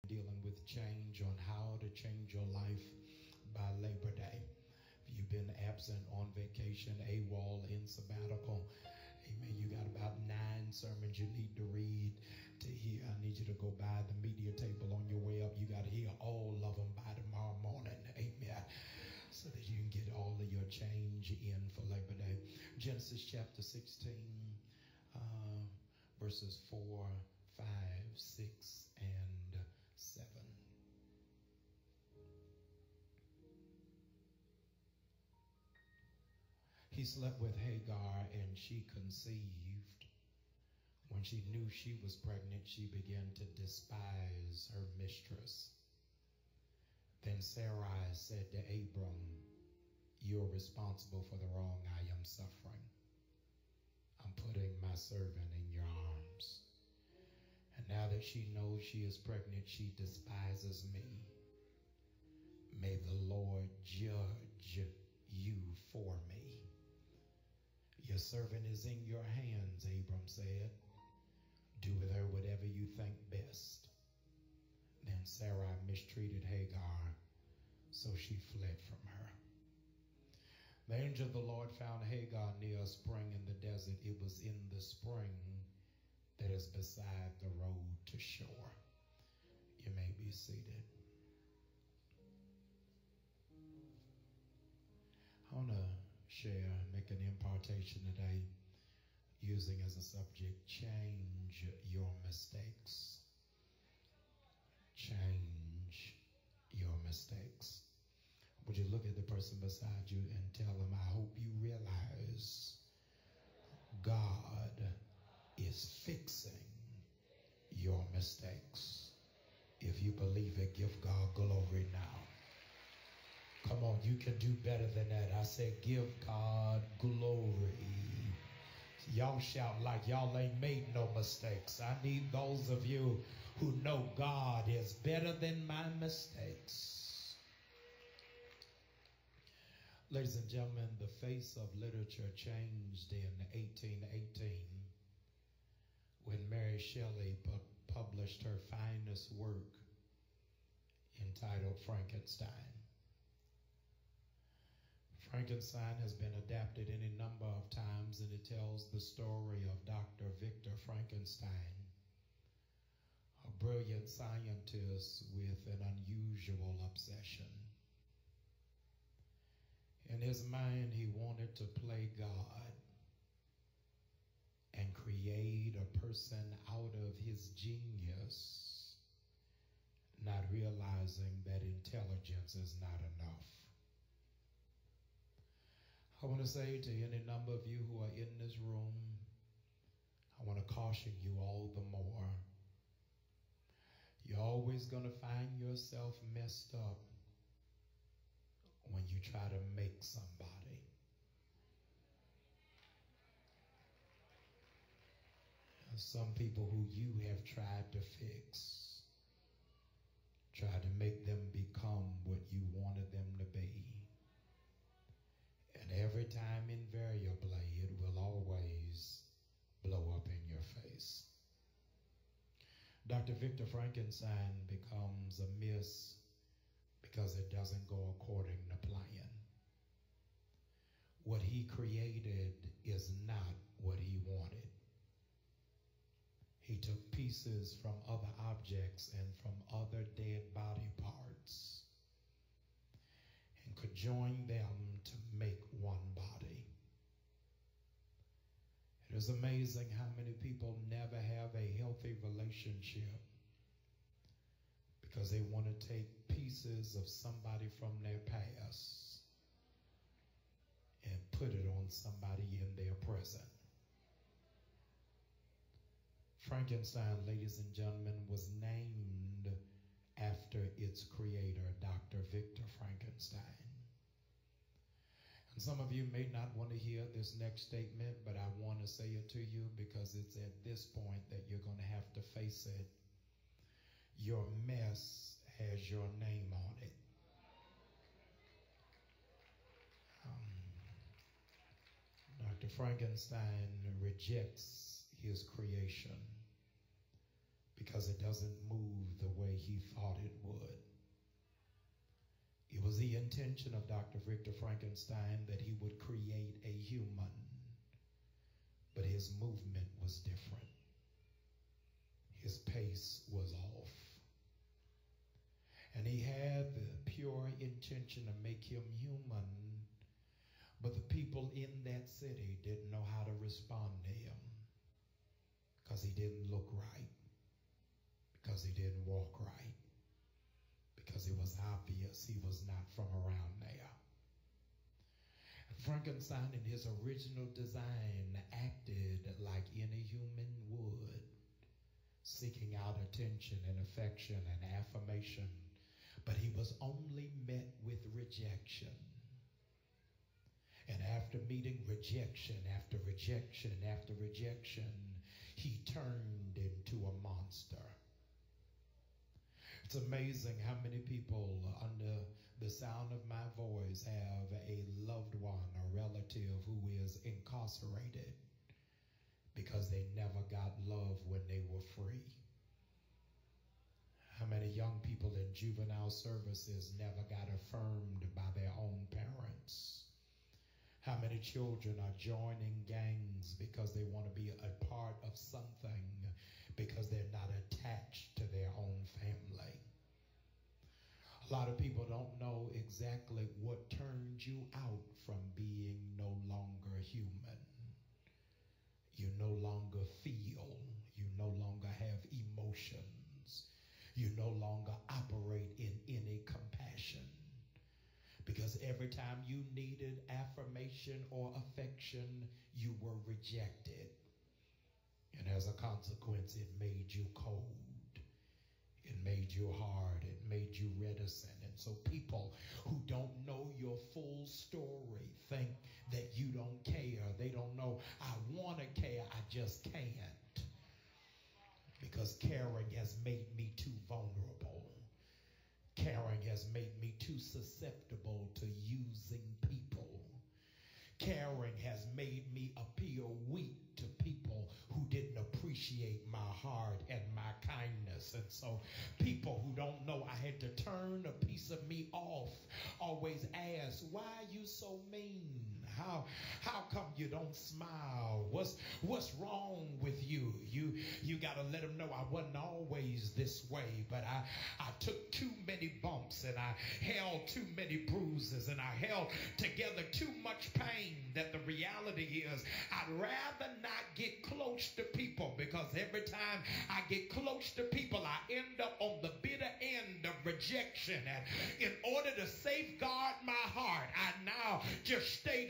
dealing with change, on how to change your life by Labor Day. If you've been absent on vacation, AWOL, in sabbatical, amen, you got about 9 sermons you need to read to hear. I need you to go by the media table on your way up. You got to hear all of them by tomorrow morning, amen, so that you can get all of your change in for Labor Day. Genesis chapter 16, verses 4, 5, 6, and 7. He slept with Hagar, and she conceived. When she knew she was pregnant, she began to despise her mistress. Then Sarai said to Abram, "You're responsible for the wrong I am suffering. I'm putting my servant in your arms. And now that she knows she is pregnant, she despises me. May the Lord judge you for me." "Your servant is in your hands," Abram said. "Do with her whatever you think best." Then Sarai mistreated Hagar, so she fled from her. The angel of the Lord found Hagar near a spring in the desert. It was in the spring that is beside the road to shore. You may be seated. I want to make an impartation today using as a subject, change your mistakes. Change your mistakes. Would you look at the person beside you and tell them, I hope you realize God is fixing your mistakes. If you believe it, give God glory now. Come on, you can do better than that. I said, give God glory. Y'all shout like y'all ain't made no mistakes. I need those of you who know God is better than my mistakes. Ladies and gentlemen, the face of literature changed in 1818 when Mary Shelley published her finest work entitled Frankenstein. Frankenstein has been adapted any number of times, and it tells the story of Dr. Victor Frankenstein, a brilliant scientist with an unusual obsession. In his mind, he wanted to play God and create a person out of his genius, not realizing that intelligence is not enough. I want to say to any number of you who are in this room, I want to caution you all the more. You're always going to find yourself messed up when you try to make somebody. Some people who you have tried to fix, tried to make them become what you wanted them to be. And every time, invariably, it will always blow up in your face. Dr. Victor Frankenstein becomes a miss because it doesn't go according to plan. What he created is not what he wanted. He took pieces from other objects and from other dead body parts and could join them to make one body. It is amazing how many people never have a healthy relationship because they want to take pieces of somebody from their past and put it on somebody in their present. Frankenstein, ladies and gentlemen, was named after its creator, Dr. Victor Frankenstein. And some of you may not want to hear this next statement, but I want to say it to you because it's at this point that you're going to have to face it. Your mess has your name on it. Dr. Frankenstein rejects his creation because it doesn't move the way he thought the intention of Dr. Victor Frankenstein that he would create a human, but his movement was different. His pace was off. And he had the pure intention to make him human, but the people in that city didn't know how to respond to him because he didn't look right, because he didn't walk right, because it was obvious he was not from around there. Frankenstein in his original design acted like any human would, seeking out attention and affection and affirmation, but he was only met with rejection. And after meeting rejection after rejection after rejection, he turned into a monster. It's amazing how many people under the sound of my voice have a loved one or relative who is incarcerated because they never got love when they were free. How many young people in juvenile services never got affirmed by their own parents? How many children are joining gangs because they want to be a part of something because they're not attached to their own family? A lot of people don't know exactly what turns you out from being no longer human. You no longer feel. You no longer have emotions. You no longer operate in any compassion. Because every time you needed affirmation or affection, you were rejected. And as a consequence, it made you cold. It made you hard. It made you reticent. And so people who don't know your full story think that you don't care. They don't know, I want to care, I just can't. Because caring has made me too vulnerable. Caring has made me too susceptible to using people. Caring has made me appear weak to people who didn't appreciate my heart and my kindness. And so people who don't know I had to turn a piece of me off always ask, why are you so mean? How come you don't smile? What's wrong with you? You got to let them know I wasn't always this way, but I took too many bumps and I held too many bruises and I held together too much pain that the reality is I'd rather not get close to people, because every time I get close to people, I end up on the bitter end of rejection. And in order to safeguard my heart, I now just stay